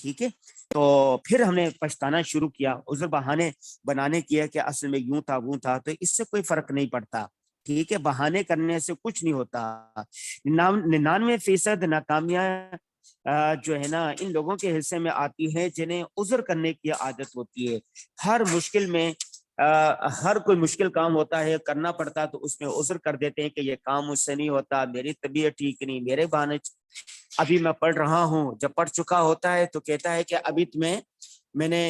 ٹھیک ہے. تو پھر ہم نے پچھتانا شروع کیا, عذر بہانے بنانے کیا کہ اصل میں یوں تھا وہ تھا. تو اس سے کوئی فرق نہیں پڑتا, ٹھیک ہے, بہانے کرنے سے کچھ نہیں ہوتا. 99% ناکامیاں جو ہے نا ان لوگوں کے حصے میں آتی ہے جنہیں عذر کرنے کی عادت ہوتی ہے. ہر مشکل میں ہر کوئی مشکل کام ہوتا ہے کرنا پڑتا ہے تو اس میں عذر کر دیتے ہیں کہ یہ کام مجھ سے نہیں ہوتا, میری طبیعت ٹھیک نہیں, میرے بہانے ابھی میں پڑھ رہا ہوں. جب پڑھ چکا ہوتا ہے تو کہتا ہے کہ ابھی تو میں نے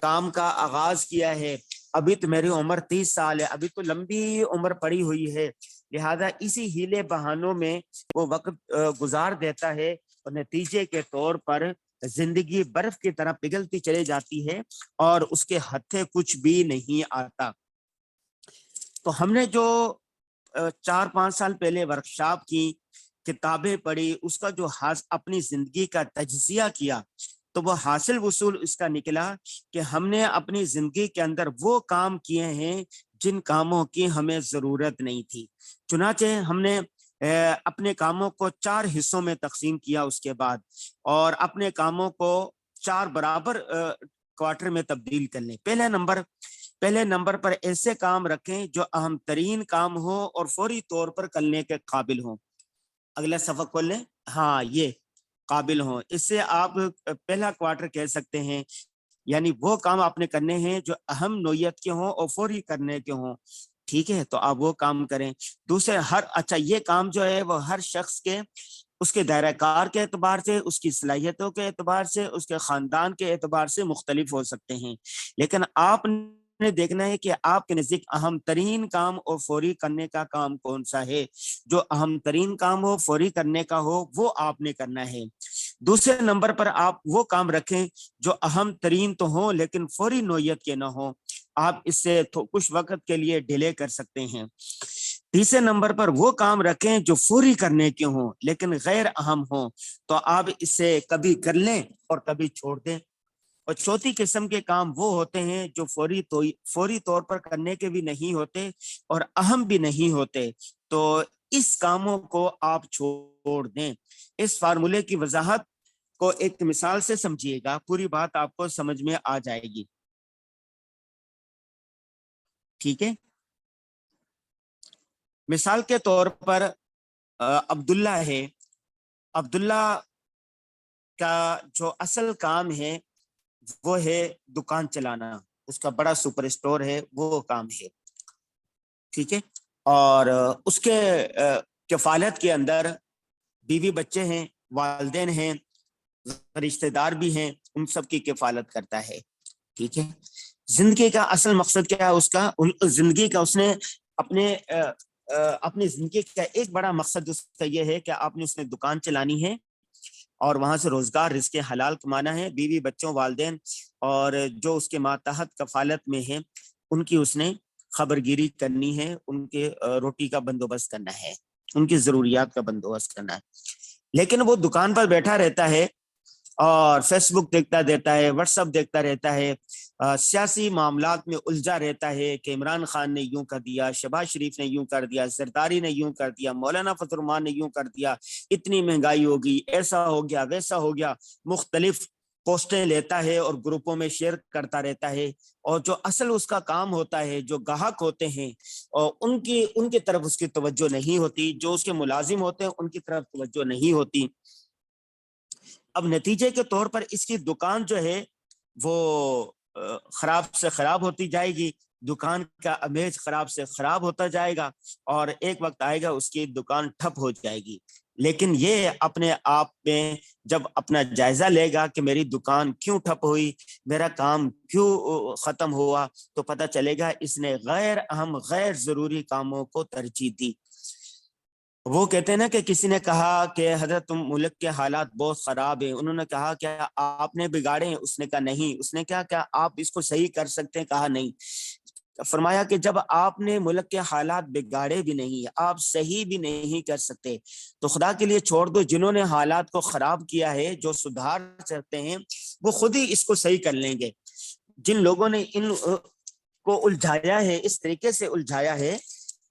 کام کا آغاز کیا ہے, ابھی تو میری عمر 30 سال ہے, ابھی تو لمبی عمر پڑی ہوئی ہے. لہذا اسی ہیلے بہانوں میں وہ وقت گزار دیتا ہے اور نتیجے کے طور پر زندگی برف کی طرح پگھلتی چلی جاتی ہے اور اس کے ہتھے کچھ بھی نہیں آتا. تو ہم نے جو 4-5 سال پہلے ورکشاپ کی, کتابیں پڑھی, اس کا جو اپنی زندگی کا تجزیہ کیا تو وہ حاصل وصول اس کا نکلا کہ ہم نے اپنی زندگی کے اندر وہ کام کیے ہیں جن کاموں کی ہمیں ضرورت نہیں تھی. چنانچہ ہم نے اپنے کاموں کو 4 حصوں میں تقسیم کیا اس کے بعد, اور اپنے کاموں کو 4 برابر کوارٹر میں تبدیل کر لیں. پہلے نمبر پر ایسے کام رکھیں جو اہم ترین کام ہو اور فوری طور پر کرنے کے قابل ہوں. اگلا صفحہ کھول لیں. ہاں, یہ قابل ہوں, اس سے آپ پہلا کوارٹر کہہ سکتے ہیں. یعنی وہ کام آپ نے کرنے ہیں جو اہم نوعیت کے ہوں اور فوری کرنے کے ہوں, ٹھیک ہے, تو آپ وہ کام کریں. دوسرے یہ کام جو ہے وہ ہر شخص کے اس کے دائرہ کار کے اعتبار سے, اس کی صلاحیتوں کے اعتبار سے, اس کے خاندان کے اعتبار سے مختلف ہو سکتے ہیں, لیکن آپ نے دیکھنا ہے کہ آپ کے نزدیک اہم ترین کام اور فوری کرنے کا کام کون سا ہے. جو اہم ترین کام ہو, فوری کرنے کا ہو, وہ آپ نے کرنا ہے. دوسرے نمبر پر آپ وہ کام رکھیں جو اہم ترین تو ہوں لیکن فوری نوعیت کے نہ ہوں, آپ اس سے کچھ وقت کے لیے ڈیلے کر سکتے ہیں. تیسرے نمبر پر وہ کام رکھیں جو فوری کرنے کے ہوں لیکن غیر اہم ہوں, تو آپ اسے کبھی کر لیں اور کبھی چھوڑ دیں. اور چوتھی قسم کے کام وہ ہوتے ہیں جو فوری طور پر کرنے کے بھی نہیں ہوتے اور اہم بھی نہیں ہوتے, تو اس کاموں کو آپ چھوڑ دیں. اس فارمولے کی وضاحت کو ایک مثال سے سمجھیے گا, پوری بات آپ کو سمجھ میں آ جائے گی. ٹھیک ہے, مثال کے طور پر عبداللہ ہے. عبداللہ کا جو اصل کام ہے وہ ہے دکان چلانا, اس کا بڑا سپر اسٹور ہے, وہ کام ہے, ٹھیک ہے. اور اس کے کفالت کے اندر بیوی بچے ہیں, والدین ہیں, رشتہ دار بھی ہیں, ان سب کی کفالت کرتا ہے, ٹھیک ہے. زندگی کا اصل مقصد کیا ہے اس کا, زندگی کا اس نے اپنی زندگی کا ایک بڑا مقصد اس کا یہ ہے کہ آپ نے اس نے دکان چلانی ہے اور وہاں سے روزگار رزق حلال کمانا ہے. بیوی بچوں, والدین اور جو اس کے ماتحت کفالت میں ہیں ان کی اس نے خبر گیری کرنی ہے, ان کے روٹی کا بندوبست کرنا ہے, ان کی ضروریات کا بندوبست کرنا ہے. لیکن وہ دکان پر بیٹھا رہتا ہے اور فیس بک دیکھتا رہتا ہے, واٹس ایپ دیکھتا رہتا ہے, سیاسی معاملات میں الجھا رہتا ہے کہ عمران خان نے یوں کر دیا, شہباز شریف نے یوں کر دیا, زرداری نے یوں کر دیا, مولانا فضل الرحمان نے یوں کر دیا, اتنی مہنگائی ہوگی, ایسا ہو گیا, ویسا ہو گیا. مختلف پوسٹیں لیتا ہے اور گروپوں میں شیئر کرتا رہتا ہے, اور جو اصل اس کا کام ہوتا ہے, جو گاہک ہوتے ہیں اور ان کی طرف اس کی توجہ نہیں ہوتی, جو اس کے ملازم ہوتے ہیں ان کی طرف توجہ نہیں ہوتی. اب نتیجے کے طور پر اس کی دکان جو ہے وہ خراب سے خراب ہوتی جائے گی, دکان کا امیج خراب سے خراب ہوتا جائے گا, اور ایک وقت آئے گا اس کی دکان ٹھپ ہو جائے گی. لیکن یہ اپنے آپ میں جب اپنا جائزہ لے گا کہ میری دکان کیوں ٹھپ ہوئی, میرا کام کیوں ختم ہوا, تو پتہ چلے گا اس نے غیر اہم غیر ضروری کاموں کو ترجیح دی. وہ کہتے ہیں نا کہ کسی نے کہا کہ حضرت تم ملک کے حالات بہت خراب ہیں, انہوں نے کہا کیا آپ نے بگاڑے ہیں, اس نے کہا نہیں. اس نے کہا کیا آپ اس کو صحیح کر سکتے ہیں, کہا نہیں. فرمایا کہ جب آپ نے ملک کے حالات بگاڑے بھی نہیں, آپ صحیح بھی نہیں کر سکتے, تو خدا کے لیے چھوڑ دو, جنہوں نے حالات کو خراب کیا ہے, جو سدھار سکتے ہیں وہ خود ہی اس کو صحیح کر لیں گے. جن لوگوں نے ان کو الجھایا ہے, اس طریقے سے الجھایا ہے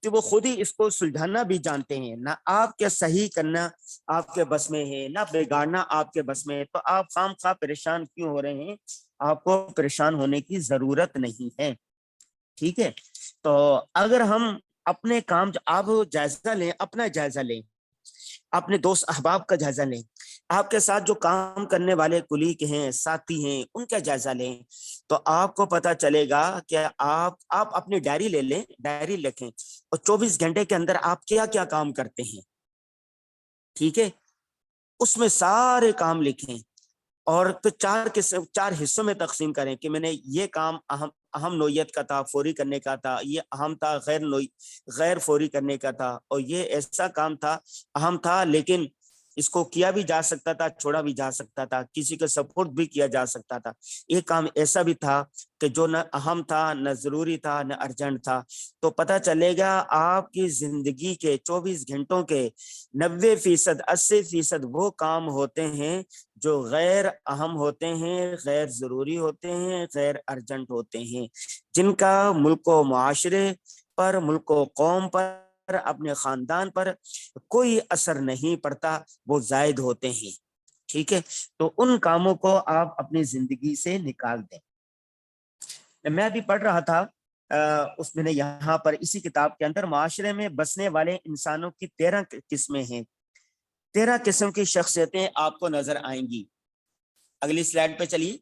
کہ وہ خود ہی اس کو سلجھانا بھی جانتے ہیں، نہ آپ کے صحیح کرنا آپ کے بس میں ہے، نہ بگاڑنا آپ کے بس میں ہے، تو آپ خام خواہ پریشان کیوں ہو رہے ہیں؟ آپ کو پریشان ہونے کی ضرورت نہیں ہے، ٹھیک ہے؟ تو اگر ہم اپنے کام، آپ جائزہ لیں، اپنا جائزہ لیں، اپنے دوست احباب کا جائزہ لیں، آپ کے ساتھ جو کام کرنے والے کلیگ ہیں، ساتھی ہیں، ان کا جائزہ لیں، تو آپ کو پتا چلے گا کہ آپ اپنی ڈائری لے لیں، ڈائری لکھیں اور 24 گھنٹے کے اندر آپ کیا کیا کام کرتے ہیں، ٹھیک ہے؟ اس میں سارے کام لکھیں اور پھر چار حصوں میں تقسیم کریں کہ میں نے یہ کام اہم نوعیت کا تھا، فوری کرنے کا تھا، یہ اہم تھا، غیر فوری کرنے کا تھا، اور یہ ایسا کام تھا، اہم تھا لیکن اس کو کیا بھی جا سکتا تھا، چھوڑا بھی جا سکتا تھا، کسی کو سپورٹ بھی کیا جا سکتا تھا، یہ کام ایسا بھی تھا کہ جو نہ اہم تھا، نہ ضروری تھا، نہ ارجنٹ تھا۔ تو پتہ چلے گا آپ کی زندگی کے 24 گھنٹوں کے 90%، 80% وہ کام ہوتے ہیں جو غیر اہم ہوتے ہیں، غیر ضروری ہوتے ہیں، غیر ارجنٹ ہوتے ہیں، جن کا ملک و معاشرے پر، ملک و قوم پر، اپنے خاندان پر کوئی اثر نہیں پڑتا، وہ زائد ہوتے ہیں، ٹھیک ہے؟ تو ان کاموں کو آپ اپنی زندگی سے نکال دیں۔ میں ابھی پڑھ رہا تھا، اس میں نے یہاں پر اسی کتاب کے اندر معاشرے میں بسنے والے انسانوں کی 13 قسمیں ہیں، 13 قسم کی شخصیتیں آپ کو نظر آئیں گی۔ اگلی سلائیڈ پہ چلیے۔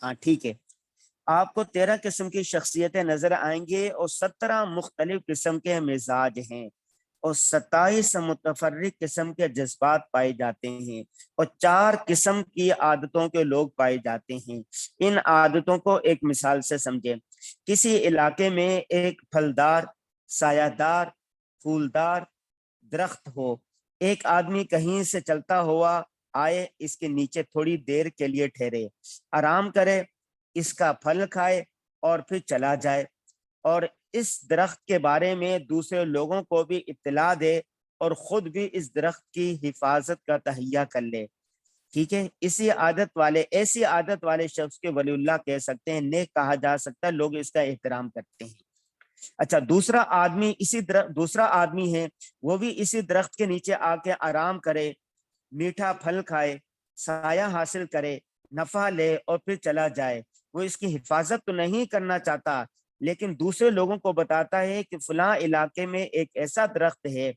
ہاں ٹھیک ہے، آپ کو 13 قسم کی شخصیتیں نظر آئیں گے اور 17 مختلف قسم کے مزاج ہیں اور 27 متفرق قسم کے جذبات پائے جاتے ہیں اور 4 قسم کی عادتوں کے لوگ پائے جاتے ہیں۔ ان عادتوں کو ایک مثال سے سمجھیں۔ کسی علاقے میں ایک پھلدار، سایہ دار، پھولدار درخت ہو، ایک آدمی کہیں سے چلتا ہوا آئے، اس کے نیچے تھوڑی دیر کے لیے ٹھہرے، آرام کرے، اس کا پھل کھائے اور پھر چلا جائے، اور اس درخت کے بارے میں دوسرے لوگوں کو بھی اطلاع دے اور خود بھی اس درخت کی حفاظت کا تہیہ کر لے، ٹھیک ہے؟ ایسی عادت والے شخص کے ولی اللہ کہہ سکتے ہیں، نیک کہا جا سکتا ہے، لوگ اس کا احترام کرتے ہیں۔ اچھا، دوسرا آدمی ہے، وہ بھی اسی درخت کے نیچے آ کے آرام کرے، میٹھا پھل کھائے، سایہ حاصل کرے، نفع لے اور پھر چلا جائے۔ وہ اس کی حفاظت تو نہیں کرنا چاہتا، لیکن دوسرے لوگوں کو بتاتا ہے کہ فلاں علاقے میں ایک ایسا درخت ہے،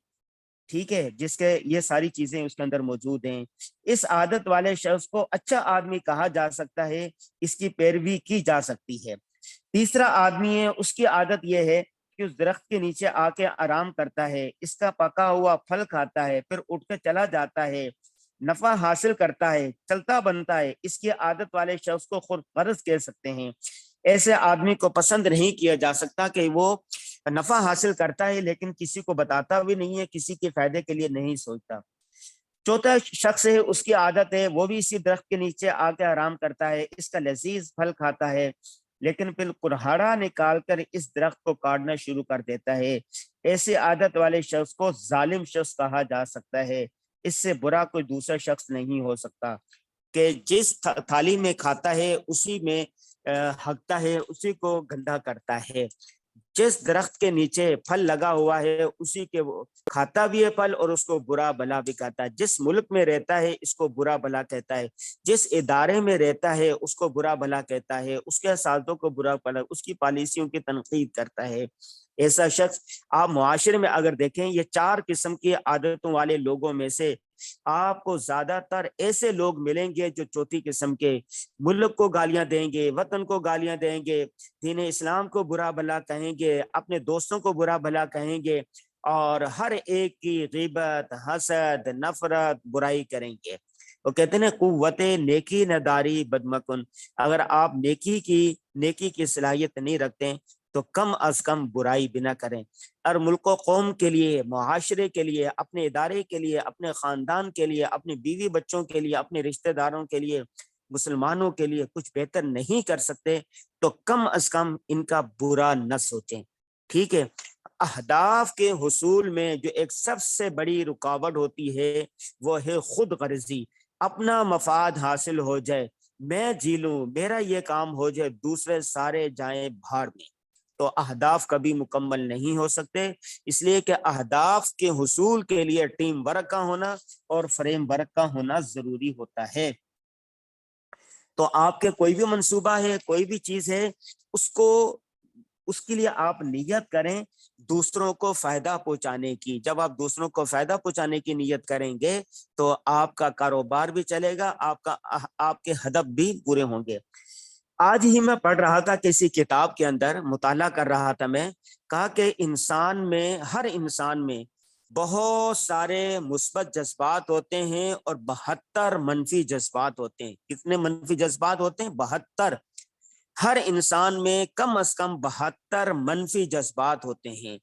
ٹھیک ہے، جس کے یہ ساری چیزیں اس کے اندر موجود ہیں۔ اس عادت والے شخص کو اچھا آدمی کہا جا سکتا ہے، اس کی پیروی کی جا سکتی ہے۔ تیسرا آدمی ہے، اس کی عادت یہ ہے کہ اس درخت کے نیچے آ کے آرام کرتا ہے، اس کا پکا ہوا پھل کھاتا ہے، پھر اٹھ کے چلا جاتا ہے، نفع حاصل کرتا ہے، چلتا بنتا ہے۔ اس کی عادت والے شخص کو خود غرض کہہ سکتے ہیں۔ ایسے آدمی کو پسند نہیں کیا جا سکتا کہ وہ نفع حاصل کرتا ہے لیکن کسی کو بتاتا بھی نہیں ہے، کسی کے فائدے کے لیے نہیں سوچتا۔ چوتھا شخص ہے، اس کی عادت ہے، وہ بھی اسی درخت کے نیچے آ کے آرام کرتا ہے، اس کا لذیذ پھل کھاتا ہے، لیکن پھر کلہاڑا نکال کر اس درخت کو کاٹنا شروع کر دیتا ہے۔ ایسی عادت والے شخص کو ظالم شخص کہا جا سکتا ہے۔ اس سے برا کوئی دوسرا شخص نہیں ہو سکتا کہ جس تھالی میں کھاتا ہے اسی میں ہگتا ہے، اسی کو گندا کرتا ہے۔ جس درخت کے نیچے پھل لگا ہوا ہے اسی کے وہ کھاتا بھی ہے پھل اور اس کو برا بلا بھی کہتا ہے۔ جس ملک میں رہتا ہے اس کو برا بلا کہتا ہے، جس ادارے میں رہتا ہے اس کو برا بلا کہتا ہے، اس کے اساتذوں کو برا بلا، اس کی پالیسیوں کی تنقید کرتا ہے۔ ایسا شخص آپ معاشرے میں اگر دیکھیں، یہ 4 قسم کی عادتوں والے لوگوں میں سے آپ کو زیادہ تر ایسے لوگ ملیں گے جو چوتھی قسم کے، ملک کو گالیاں دیں گے، وطن کو گالیاں دیں گے، دین اسلام کو برا بھلا کہیں گے، اپنے دوستوں کو برا بھلا کہیں گے، اور ہر ایک کی غیبت، حسد، نفرت، برائی کریں گے۔ وہ کہتے ہیں قوت نیکی نداری بدمکن، اگر آپ نیکی کی صلاحیت نہیں رکھتے تو کم از کم برائی بھی نہ کریں، اور ملک و قوم کے لیے، معاشرے کے لیے، اپنے ادارے کے لیے، اپنے خاندان کے لیے، اپنے بیوی بچوں کے لیے، اپنے رشتہ داروں کے لیے، مسلمانوں کے لیے کچھ بہتر نہیں کر سکتے تو کم از کم ان کا برا نہ سوچیں، ٹھیک ہے؟ اہداف کے حصول میں جو ایک سب سے بڑی رکاوٹ ہوتی ہے وہ ہے خود غرضی، اپنا مفاد حاصل ہو جائے، میں جی لوں، میرا یہ کام ہو جائے، دوسرے سارے جائیں بھاڑ میں، تو اہداف کبھی مکمل نہیں ہو سکتے۔ اس لیے کہ اہداف کے حصول کے لیے ٹیم ورک کا ہونا اور فریم ورک کا ہونا ضروری ہوتا ہے۔ تو آپ کے کوئی بھی منصوبہ ہے، کوئی بھی چیز ہے، اس کے لیے آپ نیت کریں دوسروں کو فائدہ پہنچانے کی۔ جب آپ دوسروں کو فائدہ پہنچانے کی نیت کریں گے تو آپ کا کاروبار بھی چلے گا، آپ کے ہدف بھی پورے ہوں گے۔ آج ہی میں پڑھ رہا تھا کسی کتاب کے اندر، مطالعہ کر رہا تھا، میں کہا کہ ہر انسان میں بہت سارے مثبت جذبات ہوتے ہیں اور 72 منفی جذبات ہوتے ہیں۔ کتنے منفی جذبات ہوتے ہیں؟ 72۔ ہر انسان میں کم از کم 72 منفی جذبات ہوتے ہیں۔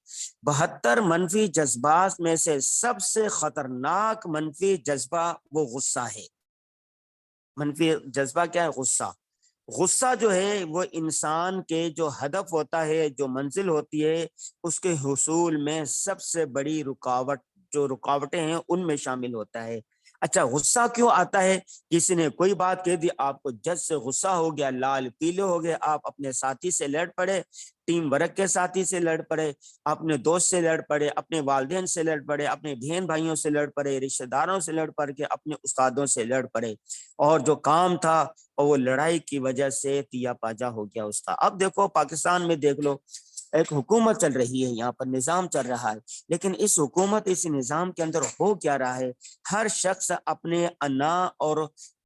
72 منفی جذبات میں سے سب سے خطرناک منفی جذبہ وہ غصہ ہے۔ منفی جذبہ کیا ہے؟ غصہ۔ غصہ جو ہے وہ انسان کے جو ہدف ہوتا ہے، جو منزل ہوتی ہے، اس کے حصول میں سب سے بڑی رکاوٹیں ہیں ان میں شامل ہوتا ہے۔ اچھا، غصہ کیوں آتا ہے؟ کسی نے کوئی بات کہہ دی، آپ کو جج سے غصہ ہو گیا، لال پیلے ہو گئے، آپ اپنے ساتھی سے لڑ پڑے، ٹیم ورک کے ساتھی سے لڑ پڑے، اپنے دوست سے لڑ پڑے، اپنے والدین سے لڑ پڑے، اپنے بہن بھائیوں سے لڑ پڑے، رشتہ داروں سے لڑ پڑ کے اپنے استادوں سے لڑ پڑے، اور جو کام تھا اور وہ لڑائی کی وجہ سے تیا پاجا ہو گیا اس کا۔ اب دیکھو پاکستان میں دیکھ لو، ایک حکومت چل رہی ہے، یہاں پر نظام چل رہا ہے، لیکن اس حکومت، اس نظام کے اندر ہو کیا رہا ہے؟ ہر شخص اپنے انا اور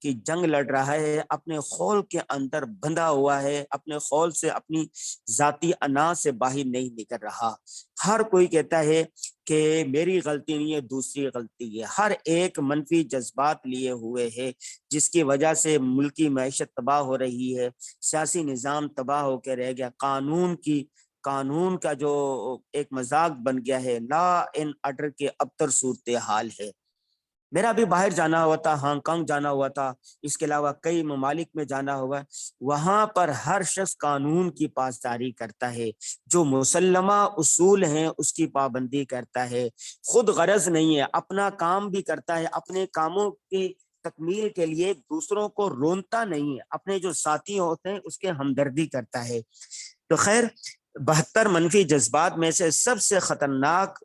کی جنگ لڑ رہا ہے، اپنے خول کے اندر بندھا ہوا ہے، اپنے خول سے، اپنی ذاتی انا سے باہر نہیں نکل رہا۔ ہر کوئی کہتا ہے کہ میری غلطی نہیں ہے، دوسری غلطی ہے۔ ہر ایک منفی جذبات لیے ہوئے ہے، جس کی وجہ سے ملکی معیشت تباہ ہو رہی ہے، سیاسی نظام تباہ ہو کے رہ گیا، قانون کا جو ایک مذاق بن گیا ہے، لا ان آرڈر کے ابتر صورتحال ہے۔ میرا بھی باہر جانا ہوا تھا، ہانگ کانگ جانا ہوا تھا، اس کے علاوہ کئی ممالک میں جانا ہوا، وہاں پر ہر شخص قانون کی پاسداری کرتا ہے، جو مسلمہ اصول ہیں اس کی پابندی کرتا ہے، خود غرض نہیں ہے، اپنا کام بھی کرتا ہے، اپنے کاموں کی تکمیل کے لیے دوسروں کو رونتا نہیں ہے، اپنے جو ساتھی ہوتے ہیں اس کے ہمدردی کرتا ہے۔ تو خیر، 72 منفی جذبات میں سے سب سے خطرناک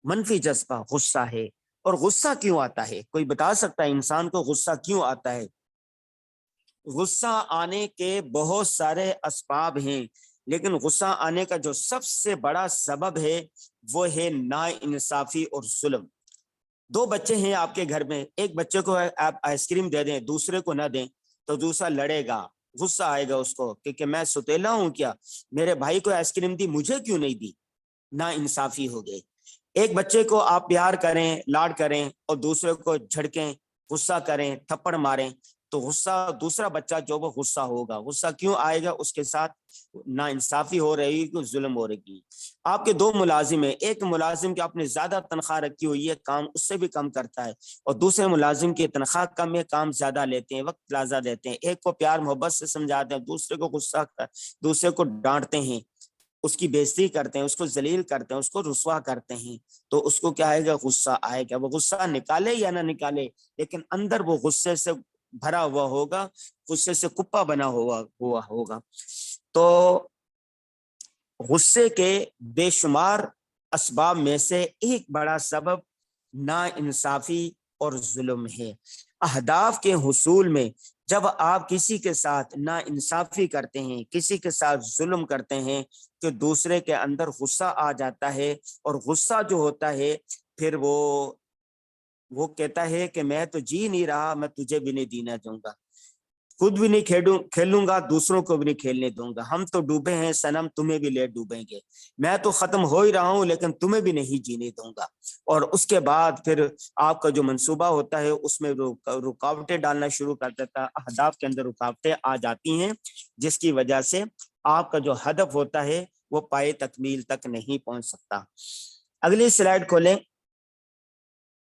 منفی جذبہ غصہ ہے۔ اور غصہ کیوں آتا ہے؟ کوئی بتا سکتا ہے انسان کو غصہ کیوں آتا ہے؟ غصہ آنے کے بہت سارے اسباب ہیں، لیکن غصہ آنے کا جو سب سے بڑا سبب ہے وہ ہے ناانصافی اور ظلم۔ دو بچے ہیں آپ کے گھر میں، ایک بچے کو آپ آئس کریم دے دیں، دوسرے کو نہ دیں، تو دوسرا لڑے گا، غصہ آئے گا اس کو کہ میں ستیلا ہوں کیا، میرے بھائی کو آئس کریم دی، مجھے کیوں نہیں دی؟ ناانصافی ہو گئی۔ ایک بچے کو آپ پیار کریں، لاڈ کریں، اور دوسرے کو جھڑکیں، غصہ کریں، تھپڑ ماریں، تو دوسرا بچہ جو وہ غصہ ہوگا۔ غصہ کیوں آئے گا؟ اس کے ساتھ ناانصافی ہو رہی ہے، ظلم ہو رہی ہے۔ آپ کے دو ملازم ہیں، ایک ملازم کی آپ نے زیادہ تنخواہ رکھی ہوئی ہے، کام اس سے بھی کم کرتا ہے، اور دوسرے ملازم کی تنخواہ کم ہے، کام زیادہ لیتے ہیں، وقت زیادہ دیتے ہیں۔ ایک کو پیار محبت سے سمجھاتے ہیں، دوسرے کو ڈانٹتے ہیں، اس کی بےزتی کرتے ہیں، اس کو ذلیل کرتے ہیں، اس کو رسوا کرتے ہیں، تو اس کو کیا آئے گا؟ غصہ آئے گا۔ وہ غصہ نکالے یا نہ نکالے، لیکن اندر وہ غصے سے بھرا ہوا ہوگا، غصے سے کپا بنا ہوا ہوگا۔ تو غصے کے بے شمار اسباب میں سے ایک بڑا سبب ناانصافی اور ظلم ہے۔ اہداف کے حصول میں جب آپ کسی کے ساتھ ناانصافی کرتے ہیں، کسی کے ساتھ ظلم کرتے ہیں، تو دوسرے کے اندر غصہ آ جاتا ہے، اور غصہ جو ہوتا ہے پھر وہ کہتا ہے کہ میں تو جی نہیں رہا، میں تجھے بھی نہیں جینے دوں گا، خود بھی نہیں کھیلوں گا، دوسروں کو بھی نہیں کھیلنے دوں گا، ہم تو ڈوبے ہیں صنم، تمہیں بھی لے ڈوبیں گے، میں تو ختم ہو ہی رہا ہوں لیکن تمہیں بھی نہیں جینے دوں گا۔ اور اس کے بعد پھر آپ کا جو منصوبہ ہوتا ہے اس میں رکاوٹیں ڈالنا شروع کر دیتا ہے، اہداف کے اندر رکاوٹیں آ جاتی ہیں، جس کی وجہ سے آپ کا جو ہدف ہوتا ہے وہ پائے تکمیل تک نہیں پہنچ سکتا۔ اگلی سلائیڈ کھولیں۔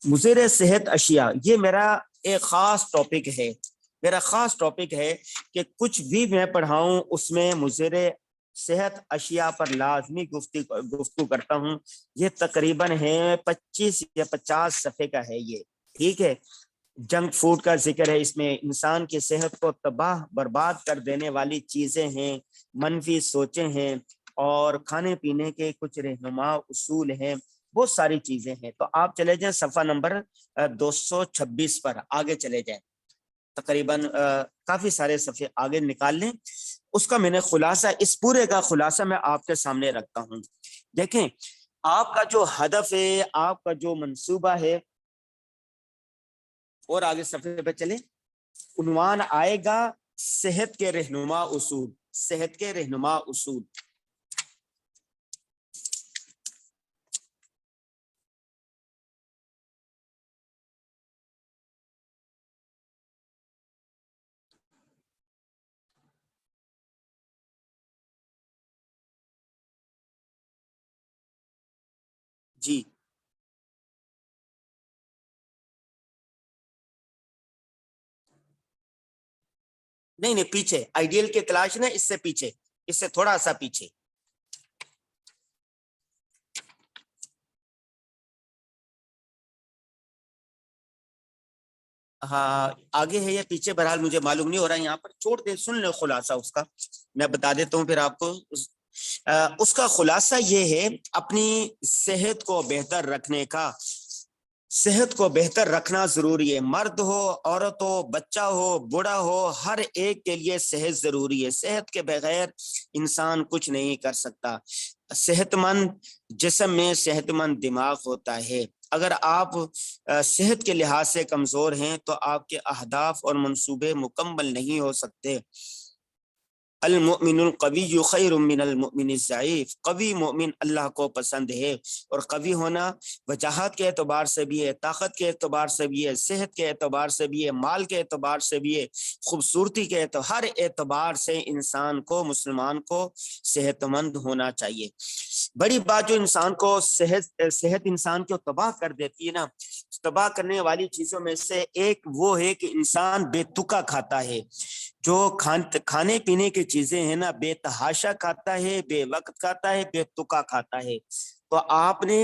مضر صحت اشیاء، یہ میرا ایک خاص ٹاپک ہے، کہ کچھ بھی میں پڑھاؤں اس میں مضر صحت اشیاء پر لازمی گفتگو کرتا ہوں. یہ تقریباً ہے 25 یا 50 صفحے کا ہے یہ. ٹھیک ہے. جنک فوڈ کا ذکر ہے اس میں، انسان کی صحت کو تباہ برباد کر دینے والی چیزیں ہیں، منفی سوچیں ہیں، اور کھانے پینے کے کچھ رہنما اصول ہیں، بہت ساری چیزیں ہیں. تو آپ چلے جائیں صفحہ نمبر 226 پر، آگے چلے جائیں. تقریباً کافی سارے صفحے آگے نکال لیں. اس کا میں نے خلاصہ، اس پورے کا خلاصہ میں آپ کے سامنے رکھتا ہوں. دیکھیں، آپ کا جو ہدف ہے، آپ کا جو منصوبہ ہے، اور آگے صفحے پہ چلیں. عنوان آئے گا صحت کے رہنما اصول. صحت کے رہنما اصول. جی نہیں نہیں، پیچھے آئیڈیل کی تلاش نے، اس سے پیچھے، اس سے تھوڑا سا پیچھے. ہاں آگے ہے یا پیچھے، بہرحال مجھے معلوم نہیں ہو رہا ہے. یہاں پر چھوڑ دیں، سن لیں خلاصہ اس کا. میں بتا دیتا ہوں پھر آپ کو. اس کا خلاصہ یہ ہے، اپنی صحت کو بہتر رکھنے کا. صحت کو بہتر رکھنا ضروری ہے. مرد ہو، عورت ہو، بچہ ہو، بوڑھا ہو، ہر ایک کے لیے صحت ضروری ہے. صحت کے بغیر انسان کچھ نہیں کر سکتا. صحت مند جسم میں صحت مند دماغ ہوتا ہے. اگر آپ صحت کے لحاظ سے کمزور ہیں تو آپ کے اہداف اور منصوبے مکمل نہیں ہو سکتے. المؤمن القوی خیر من المؤمن الضعیف. قوی مومن اللہ کو پسند ہے. اور قوی ہونا وجاہت کے اعتبار سے بھی ہے، طاقت کے اعتبار سے بھی ہے، صحت کے اعتبار سے بھی ہے، مال کے اعتبار سے بھی ہے، خوبصورتی کے اعتبار، ہر اعتبار سے انسان کو، مسلمان کو صحت مند ہونا چاہیے. بڑی بات جو انسان کو صحت انسان کو تباہ کر دیتی ہے نا، تباہ کرنے والی چیزوں میں سے ایک وہ ہے کہ انسان بے تکا کھاتا ہے. جو کھانے پینے کی چیزیں ہیں نا، بے تحاشا کھاتا ہے، بے وقت کھاتا ہے، بے تکا کھاتا ہے. تو آپ نے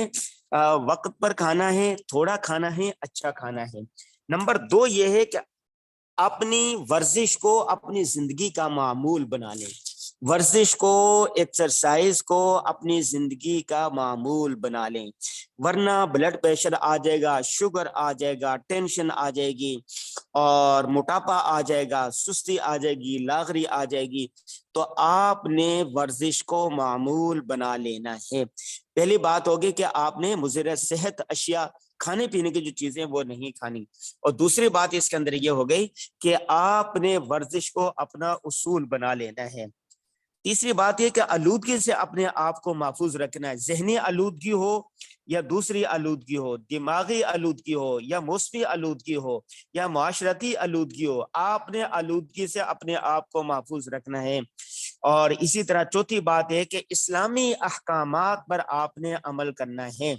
وقت پر کھانا ہے، تھوڑا کھانا ہے، اچھا کھانا ہے. نمبر 2 یہ ہے کہ اپنی ورزش کو اپنی زندگی کا معمول بنا لیں. ورزش کو، ایکسرسائز کو اپنی زندگی کا معمول بنا لیں، ورنہ بلڈ پریشر آ جائے گا، شوگر آ جائے گا، ٹینشن آ جائے گی، اور موٹاپا آ جائے گا، سستی آ جائے گی، لاغری آ جائے گی. تو آپ نے ورزش کو معمول بنا لینا ہے. پہلی بات ہوگی کہ آپ نے مضر صحت اشیاء، کھانے پینے کی جو چیزیں وہ نہیں کھانی. اور دوسری بات اس کے اندر یہ ہو گئی کہ آپ نے ورزش کو اپنا اصول بنا لینا ہے. تیسری بات یہ کہ آلودگی سے اپنے آپ کو محفوظ رکھنا ہے. ذہنی آلودگی ہو یا دوسری آلودگی ہو، دماغی آلودگی ہو یا موسمی آلودگی ہو یا معاشرتی آلودگی ہو، آپ نے آلودگی سے اپنے آپ کو محفوظ رکھنا ہے. اور اسی طرح چوتھی بات ہے کہ اسلامی احکامات پر آپ نے عمل کرنا ہے.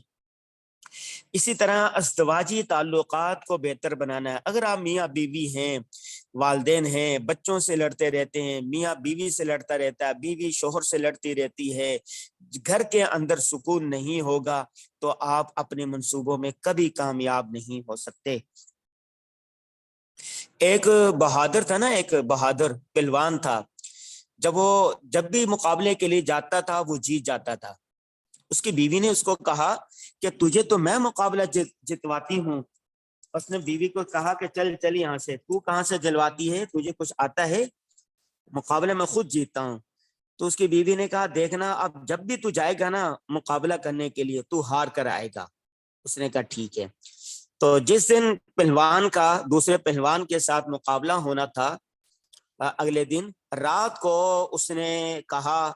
اسی طرح ازدواجی تعلقات کو بہتر بنانا ہے. اگر آپ میاں بیوی ہیں، والدین ہیں، بچوں سے لڑتے رہتے ہیں، میاں بیوی سے لڑتا رہتا ہے، بیوی شوہر سے لڑتی رہتی ہے، گھر کے اندر سکون نہیں ہوگا، تو آپ اپنے منصوبوں میں کبھی کامیاب نہیں ہو سکتے. ایک بہادر تھا نا، ایک بہادر پہلوان تھا. جب بھی مقابلے کے لیے جاتا تھا وہ جیت جاتا تھا. اس کی بیوی نے اس کو کہا کہ تجھے تو میں مقابلہ جتواتی ہوں. اس نے بیوی کو کہا کہ چل یہاں سے، تو کہاں سے جلواتی ہے، تجھے کچھ آتا ہے؟ مقابلہ میں خود جیتتا ہوں. تو اس کی بیوی نے کہا دیکھنا، اب جب بھی تو جائے گا نا مقابلہ کرنے کے لیے، تو ہار کر آئے گا. اس نے کہا ٹھیک ہے. تو جس دن پہلوان کا دوسرے پہلوان کے ساتھ مقابلہ ہونا تھا، اگلے دن رات کو اس نے کہا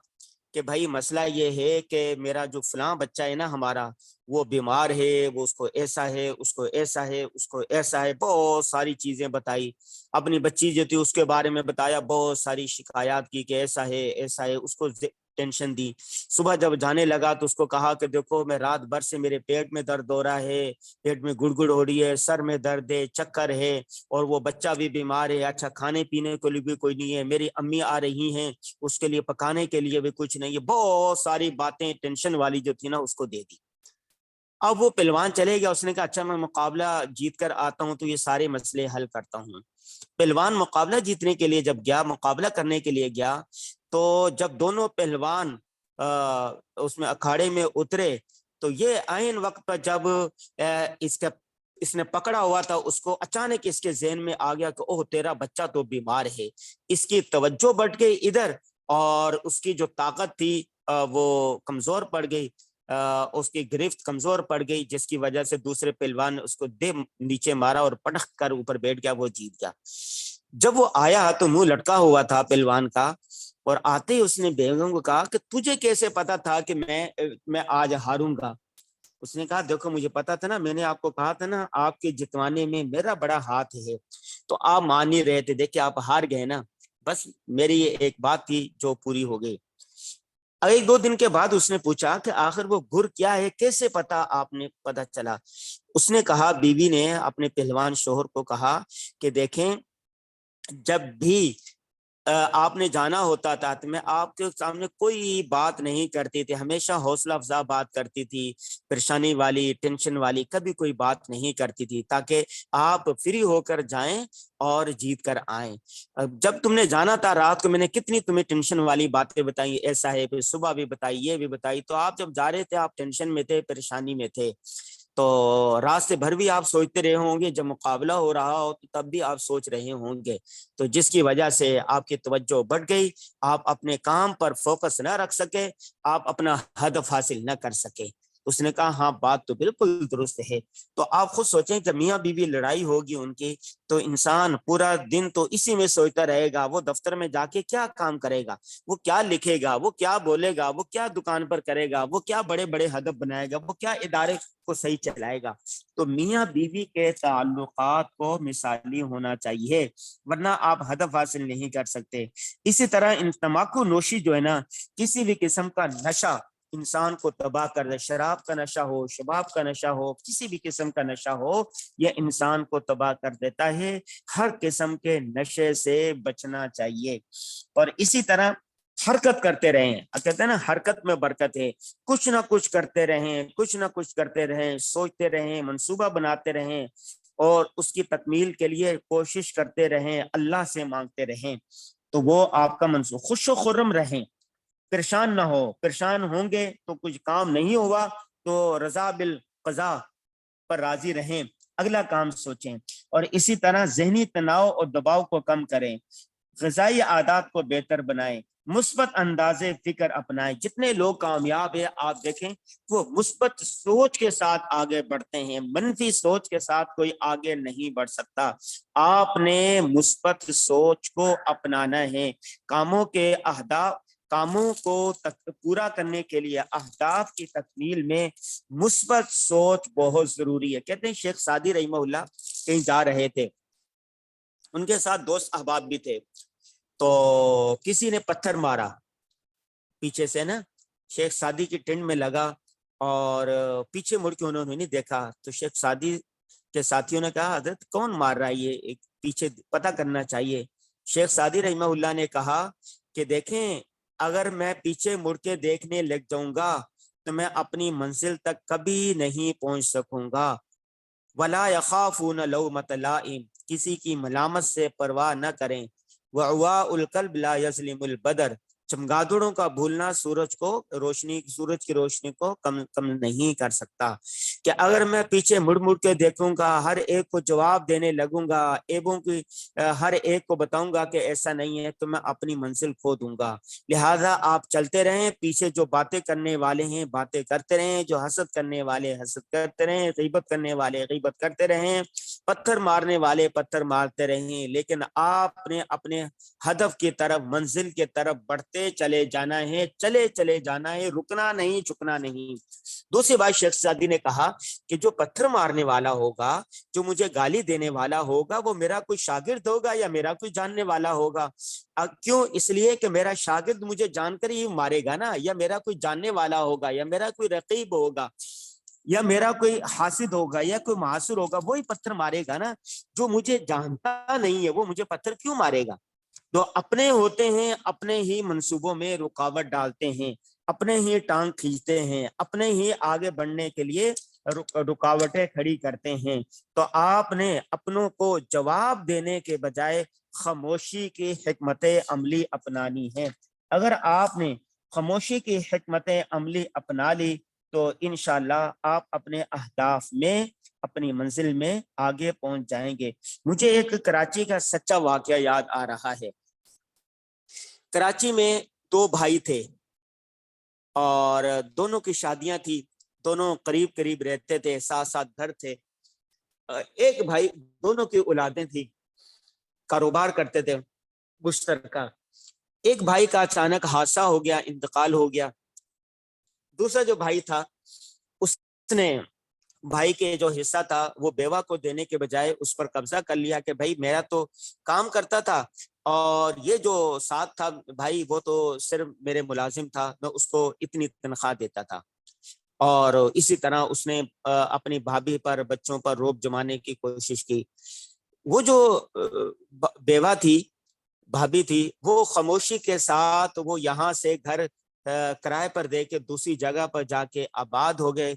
کہ بھائی مسئلہ یہ ہے کہ میرا جو فلاں بچہ ہے نا ہمارا، وہ بیمار ہے، وہ اس کو ایسا ہے، اس کو ایسا ہے، اس کو ایسا ہے. بہت ساری چیزیں بتائی. اپنی بچی جو تھی اس کے بارے میں بتایا، بہت ساری شکایات کی کہ ایسا ہے ایسا ہے. اس کو ٹینشن دی. صبح جب جانے لگا تو اس کو کہا کہ دیکھو میں رات بھر سے میرے پیٹ میں درد ہو رہا ہے, پیٹ میں گڑگڑ ہو رہی ہے, سر میں درد ہے, چکر ہے, اور وہ بچہ بھی بیمار ہے, اچھا کھانے پینے کے لیے بھی کوئی نہیں ہے, میری امی آ رہی ہیں اس کے لیے پکانے کے لیے بھی کچھ نہیں ہے. بہت ساری باتیں ٹینشن والی جو تھی نا اس کو دے دی. اب وہ پہلوان چلے گیا, اس نے کہا اچھا میں مقابلہ جیت کر آتا ہوں تو یہ سارے مسئلے حل کرتا ہوں. پہلوان مقابلہ جیتنے کے لیے جب گیا, مقابلہ کرنے کے لیے گیا, تو جب دونوں پہلوان اس میں اکھاڑے میں اترے تو یہ عین وقت پر جب اس نے پکڑا ہوا تھا اس کو, اچانک اس کے ذہن میں آ گیا کہ اوہ تیرا بچہ تو بیمار ہے. اس کی توجہ بڑھ گئی ادھر, اور اس کی جو طاقت تھی وہ کمزور پڑ گئی, اس کی گرفت کمزور پڑ گئی, جس کی وجہ سے دوسرے پہلوان نے اس کو دے نیچے مارا اور پٹخ کر اوپر بیٹھ گیا, وہ جیت گیا. جب وہ آیا تو منہ لٹکا ہوا تھا پہلوان کا, اور آتے ہی اس نے بیگم کو کہا کہ تجھے کیسے پتا تھا کہ میں آج ہاروں گا؟ اس نے کہا دیکھو مجھے پتا تھا نا, میں نے آپ کو کہا تھا نا آپ کے جتوانے میں میرا بڑا ہاتھ ہے, تو آپ مان نہیں رہے تھے, دیکھیں آپ ہار گئے نا, بس میری یہ ایک بات تھی جو پوری ہو گئی. ایک دو دن کے بعد اس نے پوچھا کہ آخر وہ گر کیا ہے, کیسے پتا آپ نے پتا چلا؟ اس نے کہا, بیوی نے اپنے پہلوان شوہر کو کہا کہ دیکھیں جب بھی آپ نے جانا ہوتا تھا تو میں آپ کے سامنے کوئی بات نہیں کرتی تھی, ہمیشہ حوصلہ افزا بات کرتی تھی, پریشانی والی ٹینشن والی کبھی کوئی بات نہیں کرتی تھی, تاکہ آپ فری ہو کر جائیں اور جیت کر آئیں. جب تم نے جانا تھا رات کو میں نے کتنی تمہیں ٹینشن والی باتیں بتائی, ایسا ہے, پھر صبح بھی بتائی, یہ بھی بتائی, تو آپ جب جا رہے تھے آپ ٹینشن میں تھے, پریشانی میں تھے, تو رات سے بھر بھی آپ سوچتے رہے ہوں گے, جب مقابلہ ہو رہا ہو تو تب بھی آپ سوچ رہے ہوں گے, تو جس کی وجہ سے آپ کی توجہ بڑھ گئی, آپ اپنے کام پر فوکس نہ رکھ سکے, آپ اپنا ہدف حاصل نہ کر سکے. اس نے کہا ہاں بات تو بالکل درست ہے. تو آپ خود سوچیں کہ میاں بیوی لڑائی ہوگی ان کی, تو انسان پورا دن تو اسی میں سوچتا رہے گا, وہ دفتر میں جا کے کیا کام کرے گا, وہ کیا لکھے گا, وہ کیا بولے گا, وہ کیا دکان پر کرے گا, وہ کیا بڑے بڑے ہدف بنائے گا, وہ کیا ادارے کو صحیح چلائے گا. تو میاں بیوی کے تعلقات کو مثالی ہونا چاہیے, ورنہ آپ ہدف حاصل نہیں کر سکتے. اسی طرح تمباکو نوشی جو ہے نا, کسی بھی قسم کا نشہ انسان کو تباہ کر دے, شراب کا نشہ ہو, شباب کا نشہ ہو, کسی بھی قسم کا نشہ ہو, یہ انسان کو تباہ کر دیتا ہے. ہر قسم کے نشے سے بچنا چاہیے. اور اسی طرح حرکت کرتے رہیں, کہتے ہیں نا حرکت میں برکت ہے, کچھ نہ کچھ کرتے رہیں, کچھ نہ کچھ کرتے رہیں, سوچتے رہیں, منصوبہ بناتے رہیں, اور اس کی تکمیل کے لیے کوشش کرتے رہیں, اللہ سے مانگتے رہیں, تو وہ آپ کا منصوبہ. خوش و خرم رہیں, پریشان نہ ہو, پریشان ہوں گے تو کچھ کام نہیں ہوا, تو رضا بالقضاء پر راضی رہیں, اگلا کام سوچیں. اور اسی طرح ذہنی تناؤ اور دباؤ کو کم کریں, غذائی عادات کو بہتر بنائیں, مثبت انداز فکر اپنائیں. جتنے لوگ کامیاب ہیں آپ دیکھیں وہ مثبت سوچ کے ساتھ آگے بڑھتے ہیں, منفی سوچ کے ساتھ کوئی آگے نہیں بڑھ سکتا. آپ نے مثبت سوچ کو اپنانا ہے. کاموں کو پورا کرنے کے لیے اہداف کی تکمیل میں مثبت سوچ بہت ضروری ہے. کہتے ہیں شیخ سعدی رحمہ اللہ کہیں جا رہے تھے, ان کے ساتھ دوست احباب بھی تھے, تو کسی نے پتھر مارا پیچھے سے نا, شیخ سعدی کی ٹینٹ میں لگا, اور پیچھے مڑ کے انہوں نے نہیں دیکھا, تو شیخ سعدی کے ساتھیوں نے کہا حضرت کون مار رہا ہے, یہ پیچھے پتہ کرنا چاہیے. شیخ سعدی رحمہ اللہ نے کہا کہ دیکھیں اگر میں پیچھے مڑ کے دیکھنے لگ جاؤں گا تو میں اپنی منزل تک کبھی نہیں پہنچ سکوں گا. ولا یخافون لومۃ لائم, کسی کی ملامت سے پرواہ نہ کریں. وعواء القلب لا یظلم البدر, چمگادڑوں کا بھولنا سورج کی روشنی کو کم نہیں کر سکتا. کہ اگر میں پیچھے مڑ مڑ کے دیکھوں گا, ہر ایک کو جواب دینے لگوں گا, عیبوں کی ہر ایک کو بتاؤں گا کہ ایسا نہیں ہے, تو میں اپنی منزل کھو دوں گا. لہذا آپ چلتے رہیں, پیچھے جو باتیں کرنے والے ہیں باتیں کرتے رہیں, جو حسد کرنے والے حسد کرتے رہیں, غیبت کرنے والے غیبت کرتے رہیں, پتھر مارنے والے پتھر مارتے رہیں، لیکن آپ نے اپنے ہدف کی طرف، منزل کی طرف بڑھتے چلے جانا ہے، چلے چلے جانا ہے، رکنا نہیں، چکنا نہیں۔ دوسری بات شیخ سعدی نے کہا کہ جو پتھر مارنے والا ہوگا، جو مجھے گالی دینے والا ہوگا، وہ میرا کوئی شاگرد ہوگا یا میرا کوئی جاننے والا ہوگا؟ کیوں؟ اس لیے کہ میرا شاگرد مجھے جان کر ہی مارے گا نا، یا میرا کوئی جاننے والا ہوگا، یا میرا کوئی رقیب ہوگا، یا میرا کوئی حاسد ہوگا، یا کوئی معاصر ہوگا، وہی پتھر مارے گا نا۔ جو مجھے جانتا نہیں ہے وہ مجھے پتھر کیوں مارے گا؟ تو اپنے ہوتے ہیں، اپنے ہی منصوبوں میں رکاوٹ ڈالتے ہیں، اپنے ہی ٹانگ کھینچتے ہیں، اپنے ہی آگے بڑھنے کے لیے رکاوٹیں کھڑی کرتے ہیں۔ تو آپ نے اپنوں کو جواب دینے کے بجائے خاموشی کی حکمت عملی اپنانی ہے۔ اگر آپ نے خاموشی کی حکمت عملی اپنا لی تو انشاءاللہ آپ اپنے اہداف میں، اپنی منزل میں آگے پہنچ جائیں گے۔ مجھے ایک کراچی کا سچا واقعہ یاد آ رہا ہے۔ کراچی میں دو بھائی تھے اور دونوں کی شادیاں تھی، دونوں قریب قریب رہتے تھے، ساتھ ساتھ گھر تھے۔ ایک بھائی، دونوں کی اولادیں تھی، کاروبار کرتے تھے مشترکہ۔ ایک بھائی کا اچانک حادثہ ہو گیا، انتقال ہو گیا۔ دوسرا جو بھائی تھا، اس نے بھائی کے جو حصہ تھا وہ بیوہ کو دینے کے بجائے اس پر قبضہ کر لیا کہ بھائی میرا تو کام کرتا تھا اور یہ جو ساتھ تھا بھائی وہ تو صرف میرے ملازم تھا، میں اس کو اتنی تنخواہ دیتا تھا۔ اور اسی طرح اس نے اپنی بھابھی پر، بچوں پر روب جمانے کی کوشش کی۔ وہ جو بیوہ تھی، بھابھی تھی، وہ خاموشی کے ساتھ وہ یہاں سے گھر کرائے پر دے کے دوسری جگہ پر جا کے آباد ہو گئے،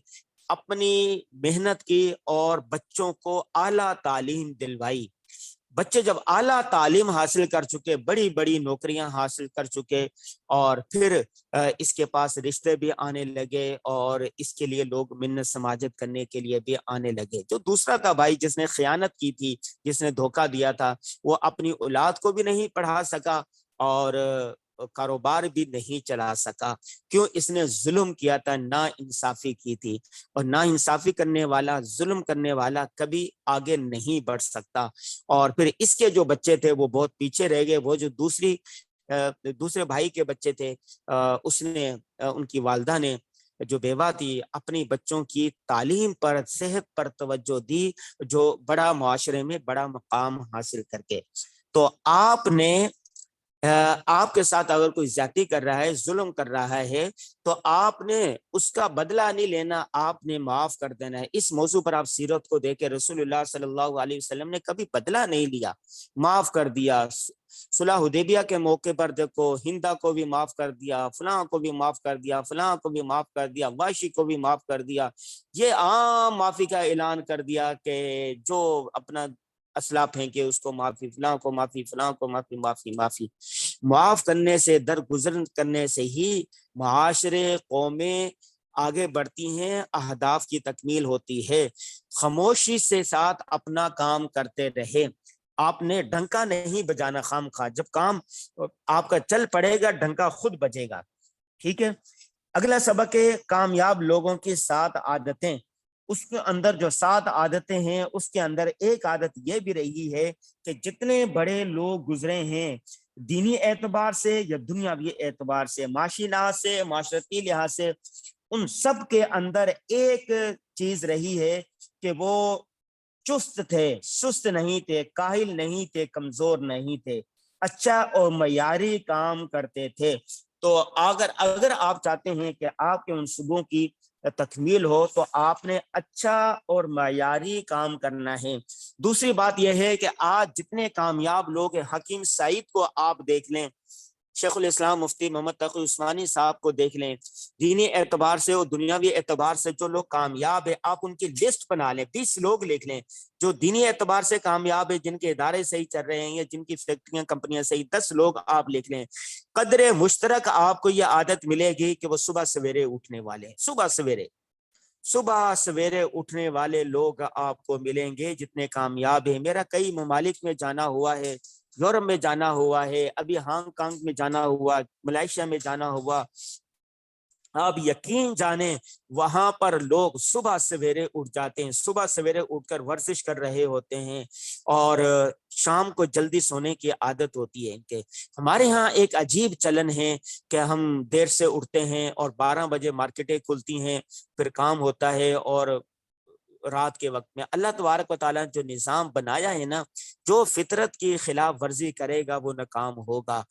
اپنی محنت کی اور بچوں کو اعلیٰ تعلیم دلوائی۔ بچے جب اعلیٰ تعلیم حاصل کر چکے، بڑی بڑی نوکریاں حاصل کر چکے، اور پھر اس کے پاس رشتے بھی آنے لگے اور اس کے لیے لوگ منت سماجت کرنے کے لیے بھی آنے لگے۔ جو دوسرا تھا بھائی، جس نے خیانت کی تھی، جس نے دھوکہ دیا تھا، وہ اپنی اولاد کو بھی نہیں پڑھا سکا اور کاروبار بھی نہیں چلا سکا۔ کیوں؟ اس نے ظلم کیا تھا، نا انصافی کی تھی، اور نا انصافی کرنے والا، ظلم کرنے والا کبھی آگے نہیں بڑھ سکتا۔ اور پھر اس کے جو بچے تھے وہ بہت پیچھے رہ گئے۔ وہ جو دوسرے بھائی کے بچے تھے، اس نے، ان کی والدہ نے جو بیوہ تھی، اپنی بچوں کی تعلیم پر، صحت پر توجہ دی، جو بڑا معاشرے میں بڑا مقام حاصل کر کے۔ تو آپ کے ساتھ اگر کوئی زیادتی کر رہا ہے، ظلم کر رہا ہے، تو آپ نے اس کا بدلہ نہیں لینا، آپ نے معاف کر دینا ہے۔ اس موضوع پر آپ سیرت کو دیکھیں، رسول اللہ صلی اللہ علیہ وسلم نے کبھی بدلہ نہیں لیا، معاف کر دیا۔ صلح حدیبیہ کے موقع پر دیکھو، ہندا کو بھی معاف کر دیا، فلاں کو بھی معاف کر دیا، فلاں کو بھی معاف کر دیا، واشی کو بھی معاف کر دیا۔ یہ عام معافی کا اعلان کر دیا کہ جو اپنا اسلحہ پھینکے اس کو معافی، فلاں کو معافی، فلاں کو معافی، معافی معافی۔ معاف کرنے سے، درگزر کرنے سے ہی معاشرے، قومیں آگے بڑھتی ہیں، اہداف کی تکمیل ہوتی ہے۔ خاموشی سے ساتھ اپنا کام کرتے رہے۔ آپ نے ڈنکا نہیں بجانا خام خواہ، جب کام آپ کا چل پڑے گا ڈنکا خود بجے گا۔ ٹھیک ہے۔ اگلا سبق ہے کامیاب لوگوں کی 7 عادتیں۔ اس کے اندر جو 7 عادتیں ہیں، اس کے اندر ایک عادت یہ بھی رہی ہے کہ جتنے بڑے لوگ گزرے ہیں دینی اعتبار سے یا دنیاوی اعتبار سے، معاشی لحاظ سے، معاشرتی لحاظ سے، ان سب کے اندر ایک چیز رہی ہے کہ وہ چست تھے، سست نہیں تھے، کاہل نہیں تھے، کمزور نہیں تھے، اچھا اور معیاری کام کرتے تھے۔ تو اگر آپ چاہتے ہیں کہ آپ کے منصوبوں کی تکمیل ہو تو آپ نے اچھا اور معیاری کام کرنا ہے۔ دوسری بات یہ ہے کہ آج جتنے کامیاب لوگ ہیں، حکیم سعید کو آپ دیکھ لیں، شیخ الاسلام مفتی محمد تقی عثمانی صاحب کو دیکھ لیں، دینی اعتبار سے اور دنیاوی اعتبار سے جو لوگ کامیاب ہیں، آپ ان کی لسٹ بنا لیں، 20 لوگ لکھ لیں جو دینی اعتبار سے کامیاب ہے، جن کے ادارے صحیح چل رہے ہیں یا جن کی فیکٹریاں، کمپنیاں صحیح، 10 لوگ آپ لکھ لیں۔ قدر مشترک آپ کو یہ عادت ملے گی کہ وہ صبح سویرے اٹھنے والے ہیں۔ صبح سویرے اٹھنے والے لوگ آپ کو ملیں گے جتنے کامیاب ہیں۔ میرا کئی ممالک میں جانا ہوا ہے، یورپ میں جانا ہوا ہے، ابھی ہانگ کانگ میں جانا ہوا، ملائیشیا میں جانا ہوا، آپ یقین جانیں وہاں پر لوگ صبح سویرے اٹھ جاتے ہیں، صبح سویرے اٹھ کر ورزش کر رہے ہوتے ہیں، اور شام کو جلدی سونے کی عادت ہوتی ہے ان کے۔ ہمارے ہاں ایک عجیب چلن ہے کہ ہم دیر سے اٹھتے ہیں اور 12 بجے مارکیٹیں کھلتی ہیں، پھر کام ہوتا ہے، اور رات کے وقت میں اللہ تبارک و تعالیٰ جو نظام بنایا ہے نا، جو فطرت کی خلاف ورزی کرے گا وہ ناکام ہوگا۔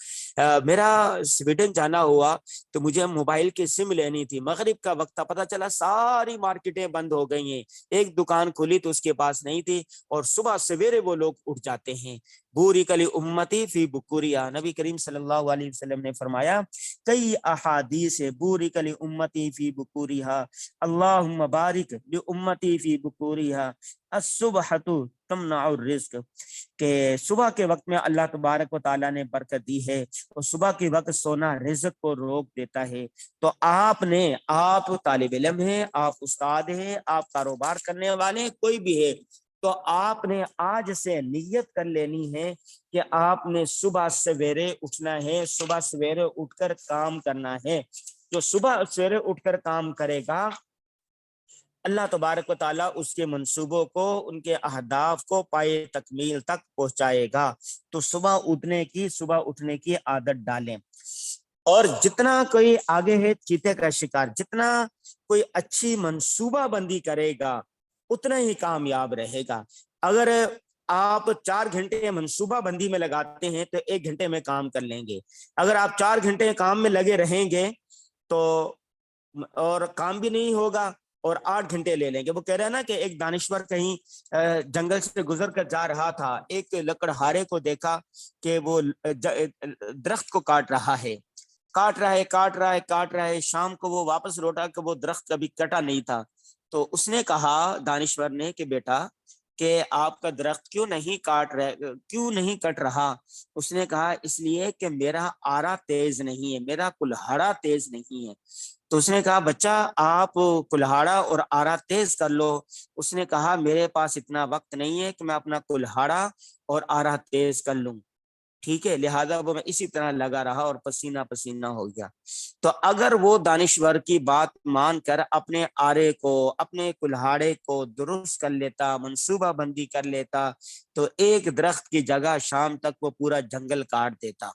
میرا سویڈن جانا ہوا تو مجھے موبائل کی سم لینی تھی، مغرب کا وقت تھا، پتہ چلا ساری مارکیٹیں بند ہو گئی ہیں، ایک دکان کھلی تو اس کے پاس نہیں تھی، اور صبح سویرے وہ لوگ اٹھ جاتے ہیں۔ بوری کلی امتی فی بکوریا، نبی کریم صلی اللہ علیہ وسلم نے فرمایا، کئی احادیث ہے، بوری کلی امتی فی بکوریہا، اللہم بارک لامتی فی بکوریہا، الصبحۃ تمنع الرزق، کہ صبح کے وقت میں اللہ تبارک و تعالیٰ نے برکت دی ہے، اور صبح کے وقت سونا رزق کو روک دیتا ہے۔ تو آپ طالب علم ہیں، آپ استاد ہیں، آپ کاروبار کرنے والے، کوئی بھی ہے، تو آپ نے آج سے نیت کر لینی ہے کہ آپ نے صبح سویرے اٹھنا ہے، صبح سویرے اٹھ کر کام کرنا ہے۔ جو صبح سویرے اٹھ کر کام کرے گا، اللہ تبارک و تعالیٰ اس کے منصوبوں کو، ان کے اہداف کو پائے تکمیل تک پہنچائے گا۔ تو صبح اٹھنے کی عادت ڈالیں، اور جتنا کوئی آگے ہے چیتے کا شکار، جتنا کوئی اچھی منصوبہ بندی کرے گا اتنا ہی کامیاب رہے گا۔ اگر آپ 4 گھنٹے منصوبہ بندی میں لگاتے ہیں تو 1 گھنٹے میں کام کر لیں گے، اگر آپ 4 گھنٹے کام میں لگے رہیں گے تو اور کام بھی نہیں ہوگا، اور 8 گھنٹے لے لیں گے۔ وہ کہہ رہے ہیں نا کہ ایک دانشور کہیں جنگل سے گزر کر جا رہا تھا، ایک لکڑہارے کو دیکھا کہ وہ درخت کو کاٹ رہا ہے، شام کو وہ واپس لوٹا کہ وہ درخت کبھی کٹا نہیں تھا۔ تو اس نے کہا، دانشور نے، کہ بیٹا کہ آپ کا درخت کیوں نہیں کٹ رہا؟ اس نے کہا اس لیے کہ میرا آرا تیز نہیں ہے، میرا کلہاڑا تیز نہیں ہے۔ تو اس نے کہا بچہ آپ کلہاڑا اور آرا تیز کر لو۔ اس نے کہا میرے پاس اتنا وقت نہیں ہے کہ میں اپنا کلہاڑا اور آرا تیز کر لوں، ٹھیک ہے، لہذا وہ میں اسی طرح لگا رہا اور پسینہ پسینہ ہو گیا۔ تو اگر وہ دانشور کی بات مان کر اپنے آرے کو، اپنے کلہاڑے کو درست کر لیتا، منصوبہ بندی کر لیتا، تو ایک درخت کی جگہ شام تک وہ پورا جنگل کاٹ دیتا۔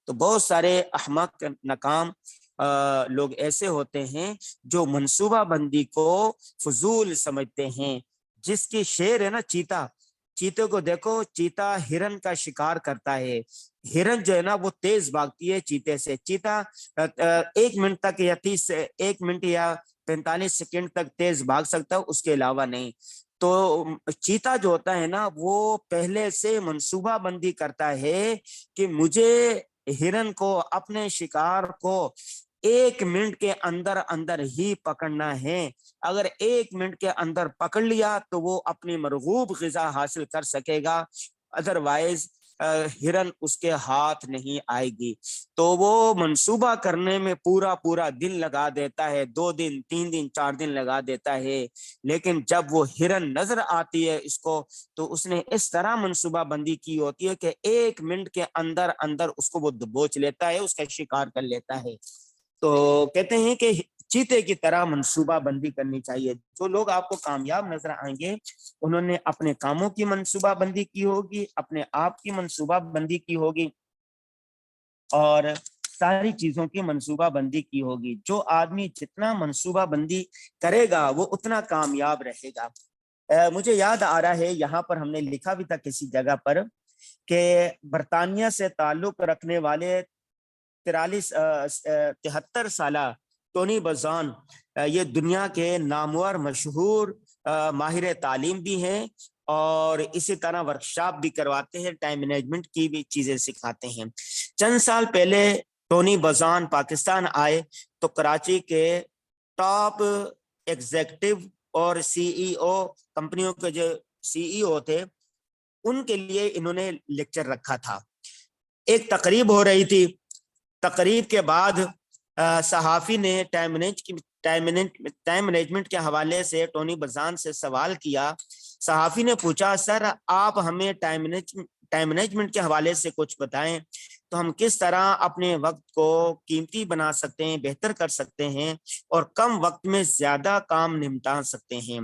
تو بہت سارے احمق، ناکام لوگ ایسے ہوتے ہیں جو منصوبہ بندی کو فضول سمجھتے ہیں۔ جس کی شیر ہے نا، چیتے کو دیکھو، چیتا ہرن کا شکار کرتا ہے، ہرن جو ہے نا وہ تیز بھاگتی ہے چیتے سے، چیتا 1 منٹ تک یا 1 منٹ یا 45 سیکنڈ تک تیز بھاگ سکتا ہے، اس کے علاوہ نہیں۔ تو چیتا جو ہوتا ہے نا وہ پہلے سے منصوبہ بندی کرتا ہے کہ مجھے ہرن کو، اپنے شکار کو 1 منٹ کے اندر ہی پکڑنا ہے۔ اگر 1 منٹ کے اندر پکڑ لیا تو وہ اپنی مرغوب غذا حاصل کر سکے گا، ادروائز ہرن اس کے ہاتھ نہیں آئے گی۔ تو وہ منصوبہ کرنے میں پورا دن لگا دیتا ہے، 2 دن 3 دن 4 دن لگا دیتا ہے، لیکن جب وہ ہرن نظر آتی ہے اس کو، تو اس نے اس طرح منصوبہ بندی کی ہوتی ہے کہ 1 منٹ کے اندر اس کو وہ دبوچ لیتا ہے، اس کا شکار کر لیتا ہے۔ تو کہتے ہیں کہ چیتے کی طرح منصوبہ بندی کرنی چاہیے۔ جو لوگ آپ کو کامیاب نظر آئیں گے انہوں نے اپنے کاموں کی منصوبہ بندی کی ہوگی، اپنے آپ کی منصوبہ بندی کی ہوگی، اور ساری چیزوں کی منصوبہ بندی کی ہوگی۔ جو آدمی جتنا منصوبہ بندی کرے گا وہ اتنا کامیاب رہے گا۔ مجھے یاد آ رہا ہے، یہاں پر ہم نے لکھا بھی تھا کسی جگہ پر، کہ برطانیہ سے تعلق رکھنے والے 73 سالہ ٹونی بزان، یہ دنیا کے نامور مشہور ماہر تعلیم بھی ہیں، اور اسی طرح ورکشاپ بھی کرواتے ہیں، ٹائم مینجمنٹ کی بھی چیزیں سکھاتے ہیں۔ چند سال پہلے ٹونی بزان پاکستان آئے تو کراچی کے ٹاپ ایگزیکٹو اور CEO کمپنیوں کے جو CEO تھے ان کے لیے انہوں نے لیکچر رکھا تھا۔ ایک تقریب ہو رہی تھی، تقریب کے بعد صحافی نے ٹائم مینجمنٹ کے حوالے سے ٹونی بزان سے سوال کیا۔ صحافی نے پوچھا سر آپ ہمیں ٹائم مینجمنٹ کے حوالے سے کچھ بتائیں۔ تو ہم کس طرح اپنے وقت کو قیمتی بنا سکتے ہیں، بہتر کر سکتے ہیں اور کم وقت میں زیادہ کام نمٹا سکتے ہیں۔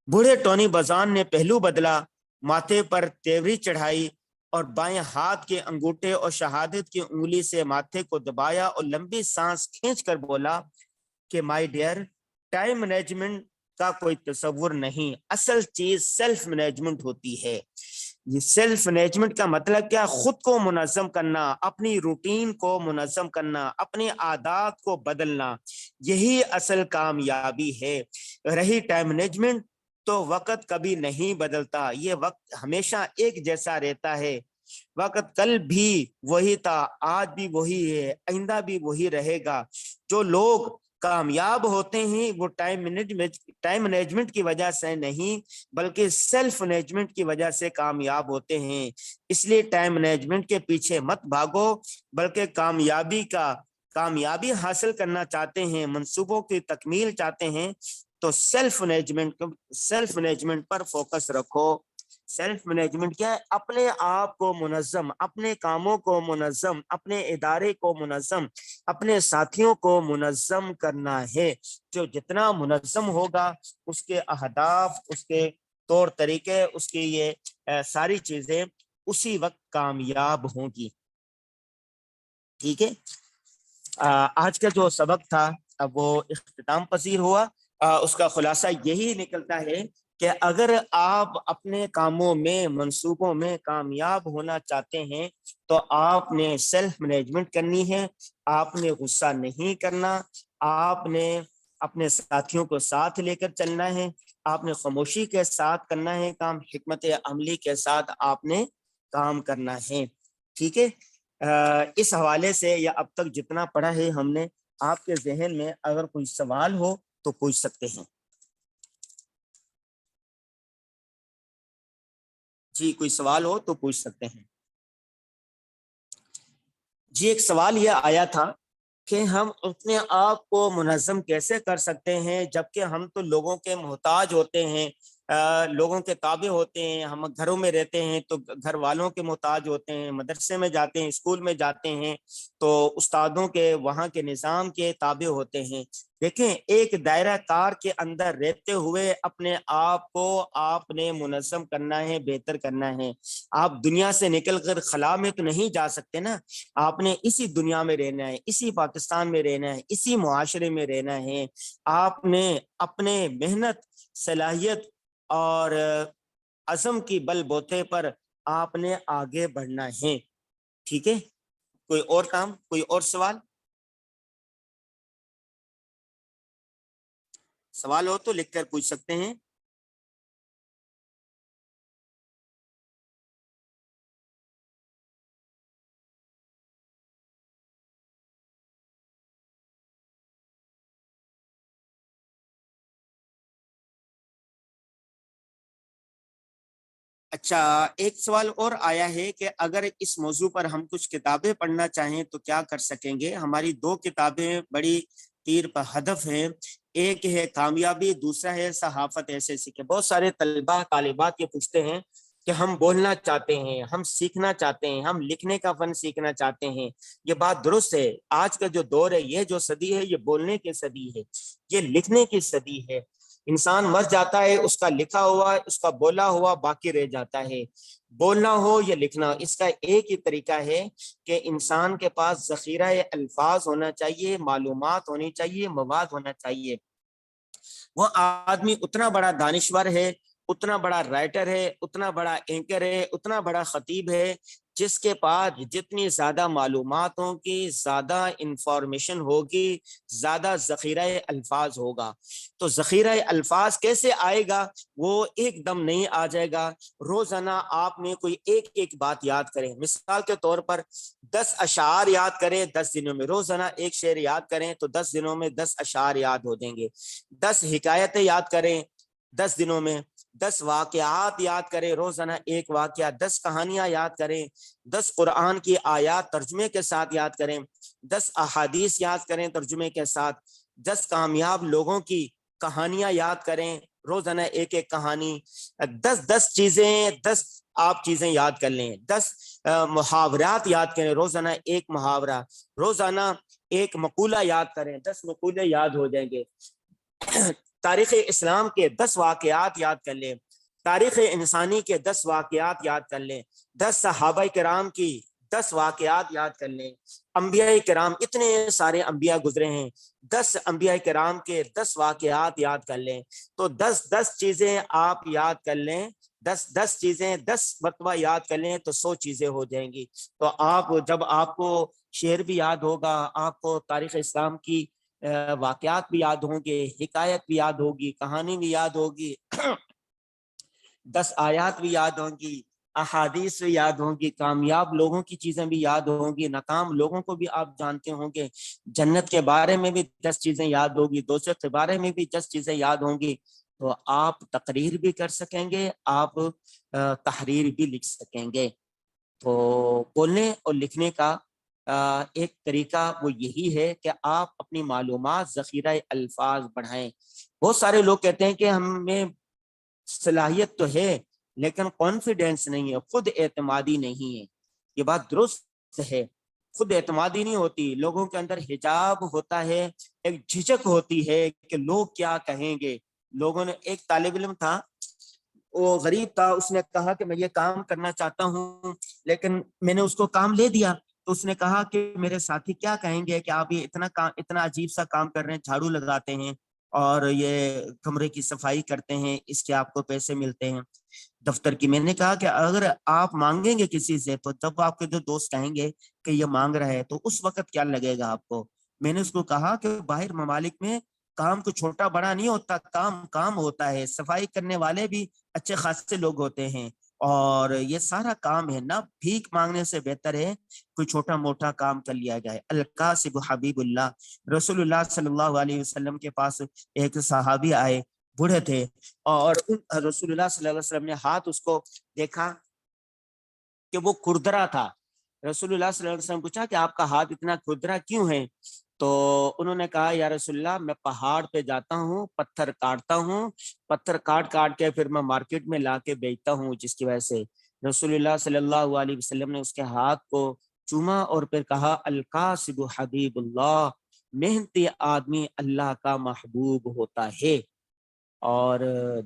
بوڑھے ٹونی بزان نے پہلو بدلا، ماتھے پر تیوری چڑھائی اور بائیں ہاتھ کے انگوٹھے اور شہادت کی انگلی سے ماتھے کو دبایا اور لمبی سانس کھینچ کر بولا کہ مائی ڈیئر، ٹائم مینجمنٹ کا کوئی تصور نہیں، اصل چیز سیلف مینجمنٹ ہوتی ہے۔ یہ سیلف مینجمنٹ کا مطلب کیا؟ خود کو منظم کرنا، اپنی روٹین کو منظم کرنا، اپنی عادات کو بدلنا، یہی اصل کامیابی ہے۔ رہی ٹائم مینجمنٹ تو وقت کبھی نہیں بدلتا، یہ وقت ہمیشہ ایک جیسا رہتا ہے۔ وقت کل بھی وہی تھا، آج بھی وہی ہے، آئندہ بھی وہی رہے گا۔ جو لوگ کامیاب ہوتے ہیں وہ ٹائم مینجمنٹ کی وجہ سے نہیں بلکہ سیلف مینجمنٹ کی وجہ سے کامیاب ہوتے ہیں۔ اس لیے ٹائم مینجمنٹ کے پیچھے مت بھاگو، بلکہ کامیابی حاصل کرنا چاہتے ہیں، منصوبوں کی تکمیل چاہتے ہیں تو سیلف مینجمنٹ پر فوکس رکھو۔ سیلف مینجمنٹ کیا ہے؟ اپنے آپ کو منظم، اپنے کاموں کو منظم، اپنے ادارے کو منظم، اپنے ساتھیوں کو منظم کرنا ہے۔ جو جتنا منظم ہوگا اس کے اہداف، اس کے طور طریقے، اس کی یہ ساری چیزیں اسی وقت کامیاب ہوں گی۔ ٹھیک ہے، آج کا جو سبق تھا اب وہ اختتام پذیر ہوا۔ اس کا خلاصہ یہی نکلتا ہے کہ اگر آپ اپنے کاموں میں، منصوبوں میں کامیاب ہونا چاہتے ہیں تو آپ نے سیلف مینجمنٹ کرنی ہے، آپ نے غصہ نہیں کرنا، آپ نے اپنے ساتھیوں کو ساتھ لے کر چلنا ہے، آپ نے خاموشی کے ساتھ کرنا ہے کام، حکمت عملی کے ساتھ آپ نے کام کرنا ہے۔ ٹھیک ہے، اس حوالے سے یا اب تک جتنا پڑھا ہے ہم نے، آپ کے ذہن میں اگر کوئی سوال ہو تو پوچھ سکتے ہیں۔ جی کوئی سوال ہو تو پوچھ سکتے ہیں۔ جی ایک سوال یہ آیا تھا کہ ہم اپنے آپ کو منظم کیسے کر سکتے ہیں جبکہ ہم تو لوگوں کے محتاج ہوتے ہیں، لوگوں کے تابع ہوتے ہیں، ہم گھروں میں رہتے ہیں تو گھر والوں کے محتاج ہوتے ہیں، مدرسے میں جاتے ہیں، اسکول میں جاتے ہیں تو استادوں کے، وہاں کے نظام کے تابع ہوتے ہیں۔ دیکھیں، ایک دائرہ کار کے اندر رہتے ہوئے اپنے آپ کو آپ نے منظم کرنا ہے، بہتر کرنا ہے۔ آپ دنیا سے نکل کر خلا میں تو نہیں جا سکتے نا، آپ نے اسی دنیا میں رہنا ہے، اسی پاکستان میں رہنا ہے، اسی معاشرے میں رہنا ہے۔ آپ نے اپنے محنت، صلاحیت اور عزم کی بل بوتے پر آپ نے آگے بڑھنا ہے۔ ٹھیک ہے، کوئی اور کام، کوئی اور سوال ہو تو لکھ کر پوچھ سکتے ہیں۔ اچھا، ایک سوال اور آیا ہے کہ اگر اس موضوع پر ہم کچھ کتابیں پڑھنا چاہیں تو کیا کر سکیں گے؟ ہماری 2 کتابیں بڑی تیر پر ہدف ہیں، ایک ہے کامیابی، دوسرا ہے صحافت ایسے سیکھے۔ بہت سارے طلبہ طالبات یہ پوچھتے ہیں کہ ہم بولنا چاہتے ہیں، ہم سیکھنا چاہتے ہیں، ہم لکھنے کا فن سیکھنا چاہتے ہیں۔ یہ بات درست ہے، آج کا جو دور ہے، یہ جو صدی ہے، یہ بولنے کی صدی ہے، یہ لکھنے کی صدی ہے۔ انسان مر جاتا ہے، اس کا لکھا ہوا، اس کا بولا ہوا باقی رہ جاتا ہے۔ بولنا ہو یا لکھنا، اس کا ایک ہی طریقہ ہے کہ انسان کے پاس ذخیرہ الفاظ ہونا چاہیے، معلومات ہونی چاہیے، مواد ہونا چاہیے۔ وہ آدمی اتنا بڑا دانشور ہے، اتنا بڑا رائٹر ہے، اتنا بڑا اینکر ہے، اتنا بڑا خطیب ہے، جس کے پاس جتنی زیادہ معلومات ہوں گی، زیادہ انفارمیشن ہوگی، زیادہ ذخیرہ الفاظ ہوگا۔ تو ذخیرہ الفاظ کیسے آئے گا؟ وہ ایک دم نہیں آ جائے گا۔ روزانہ آپ نے کوئی ایک بات یاد کریں، مثال کے طور پر 10 اشعار یاد کریں 10 دنوں میں، روزانہ ایک شعر یاد کریں تو 10 دنوں میں 10 اشعار یاد ہو جائیں گے۔ 10 حکایتیں یاد کریں 10 دنوں میں، 10 واقعات یاد کریں، روزانہ ایک واقعہ، 10 کہانیاں یاد کریں، 10 قرآن کی آیات ترجمے کے ساتھ یاد کریں، 10 احادیث یاد کریں ترجمے کے ساتھ، 10 کامیاب لوگوں کی کہانیاں یاد کریں، روزانہ ایک کہانی، 10 چیزیں، 10 آپ چیزیں یاد کر لیں، 10 محاورات یاد کریں، روزانہ ایک محاورہ، روزانہ ایک مقولہ یاد کریں، 10 مقولے یاد ہو جائیں گے۔ تاریخ اسلام کے 10 واقعات یاد کر لیں، تاریخ انسانی کے 10 واقعات یاد کر لیں، 10 صحابہ کرام کی 10 واقعات یاد کر لیں، انبیاء کرام، اتنے سارے انبیاء گزرے ہیں، 10 انبیاء کرام کے 10 واقعات یاد کر لیں۔ تو 10 چیزیں آپ یاد کر لیں، 10 چیزیں 10 مرتبہ یاد کر لیں تو 100 چیزیں ہو جائیں گی۔ تو آپ جب آپ کو شعر بھی یاد ہوگا، آپ کو تاریخ اسلام کی واقعات بھی یاد ہوں گے، حکایت بھی یاد ہوگی، کہانی بھی یاد ہوگی، 10 آیات بھی یاد ہوں گی، احادیث بھی یاد ہوں گی، کامیاب لوگوں کی چیزیں بھی یاد ہوں گی، ناکام لوگوں کو بھی آپ جانتے ہوں گے، جنت کے بارے میں بھی 10 چیزیں یاد ہوگی، دوزخ کے بارے میں بھی 10 چیزیں یاد ہوں گی۔ تو آپ تقریر بھی کر سکیں گے، آپ تحریر بھی لکھ سکیں گے۔ تو بولنے اور لکھنے کا ایک طریقہ وہ یہی ہے کہ آپ اپنی معلومات، ذخیرہ الفاظ بڑھائیں۔ بہت سارے لوگ کہتے ہیں کہ ہمیں صلاحیت تو ہے لیکن کانفیڈینس نہیں ہے، خود اعتمادی نہیں ہے۔ یہ بات درست ہے، خود اعتمادی نہیں ہوتی، لوگوں کے اندر حجاب ہوتا ہے، ایک جھجک ہوتی ہے کہ لوگ کیا کہیں گے۔ لوگوں نے، ایک طالب علم تھا، وہ غریب تھا، اس نے کہا کہ میں یہ کام کرنا چاہتا ہوں، لیکن میں نے اس کو کام لے دیا تو اس نے کہا کہ میرے ساتھی کیا کہیں گے کہ آپ یہ اتنا عجیب سا کام کر رہے ہیں، جھاڑو لگاتے ہیں اور یہ کمرے کی صفائی کرتے ہیں، اس کے آپ کو پیسے ملتے ہیں دفتر کی۔ میں نے کہا کہ اگر آپ مانگیں گے کسی سے تو جب آپ کے جو دوست کہیں گے کہ یہ مانگ رہا ہے تو اس وقت کیا لگے گا آپ کو؟ میں نے اس کو کہا کہ باہر ممالک میں کام کو چھوٹا بڑا نہیں ہوتا، کام ہوتا ہے، صفائی کرنے والے بھی اچھے خاصے لوگ ہوتے ہیں، اور یہ سارا کام ہے نا، بھیک مانگنے سے بہتر ہے کوئی چھوٹا موٹا کام کر لیا جائے۔ القاسب حبیب اللہ، رسول اللہ صلی اللہ علیہ وسلم کے پاس ایک صحابی آئے، بوڑھے تھے، اور رسول اللہ صلی اللہ علیہ وسلم نے ہاتھ اس کو دیکھا کہ وہ کھردرا تھا۔ رسول اللہ صلی اللہ علیہ وسلم پوچھا کہ آپ کا ہاتھ اتنا کھردرا کیوں ہے؟ تو انہوں نے کہا یا رسول اللہ میں پہاڑ پہ جاتا ہوں، پتھر کاٹتا ہوں، پتھر کاٹ کے پھر میں مارکیٹ میں لا کے بیچتا ہوں، جس کی وجہ سے۔ رسول اللہ صلی اللہ علیہ وسلم نے اس کے ہاتھ کو چوما اور پھر کہا القاسب حبیب اللہ، محنتی آدمی اللہ کا محبوب ہوتا ہے۔ اور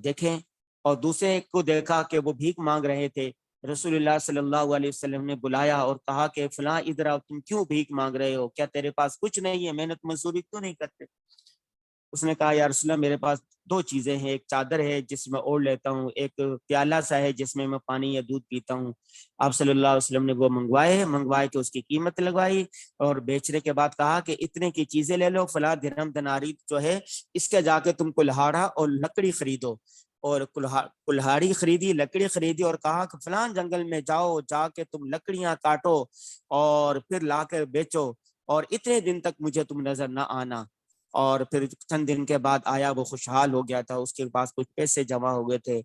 دیکھیں، اور دوسرے کو دیکھا کہ وہ بھیک مانگ رہے تھے، رسول اللہ صلی اللہ علیہ وسلم نے بلایا اور کہا کہ فلاں ادھر آؤ، تم کیوں بھیک مانگ رہے ہو؟ کیا تیرے پاس کچھ نہیں ہے؟ محنت مزدوری کیوں نہیں کرتے؟ اس نے کہا یا رسول اللہ میرے پاس 2 چیزیں ہیں، ایک چادر ہے جس میں اوڑھ لیتا ہوں، ایک پیالہ سا ہے جس میں میں پانی یا دودھ پیتا ہوں۔ آپ صلی اللہ علیہ وسلم نے وہ منگوائے کہ اس کی قیمت لگوائی، اور بیچنے کے بعد کہا کہ اتنے کی چیزیں لے لو، فلاں درہم دیناری جو ہے اس کے جا کے تم کلہاڑا اور لکڑی خریدو، اور کلہاڑی خریدی، لکڑی خریدی، اور کہا کہ فلاں جنگل میں جاؤ، جا کے تم لکڑیاں کاٹو اور پھر لا کر بیچو، اور اتنے دن تک مجھے تم نظر نہ آنا۔ اور پھر چند دن کے بعد آیا، وہ خوشحال ہو گیا تھا، اس کے پاس کچھ پیسے جمع ہو گئے تھے۔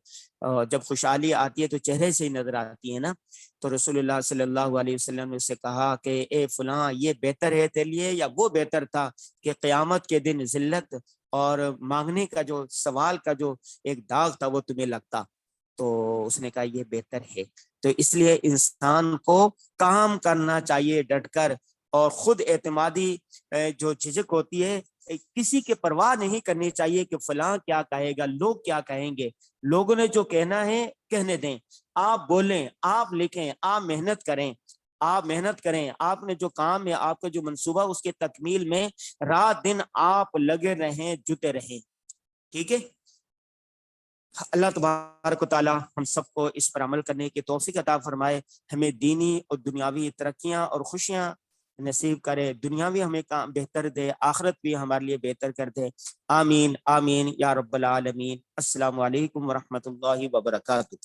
جب خوشحالی آتی ہے تو چہرے سے ہی نظر آتی ہے نا۔ تو رسول اللہ صلی اللہ علیہ وسلم نے اس سے کہا کہ اے فلاں، یہ بہتر ہے تیرے لیے یا وہ بہتر تھا کہ قیامت کے دن ذلت اور مانگنے کا جو سوال کا جو ایک داغ تھا وہ تمہیں لگتا؟ تو اس نے کہا یہ بہتر ہے۔ تو اس لیے انسان کو کام کرنا چاہیے ڈٹ کر، اور خود اعتمادی جو جھجک ہوتی ہے، کسی کی پرواہ نہیں کرنی چاہیے کہ فلاں کیا کہے گا، لوگ کیا کہیں گے۔ لوگوں نے جو کہنا ہے کہنے دیں، آپ بولیں، آپ لکھیں، آپ محنت کریں، آپ نے جو کام ہے، آپ کا جو منصوبہ، اس کے تکمیل میں رات دن آپ لگے رہیں، جتے رہیں، ٹھیک ہے۔ اللہ تبارک و تعالی ہم سب کو اس پر عمل کرنے کی توفیق عطا فرمائے، ہمیں دینی اور دنیاوی ترقیاں اور خوشیاں نصیب کرے، دنیاوی ہمیں بہتر دے، آخرت بھی ہمارے لیے بہتر کر دے۔ آمین آمین یا رب العالمین۔ السلام علیکم ورحمۃ اللہ وبرکاتہ۔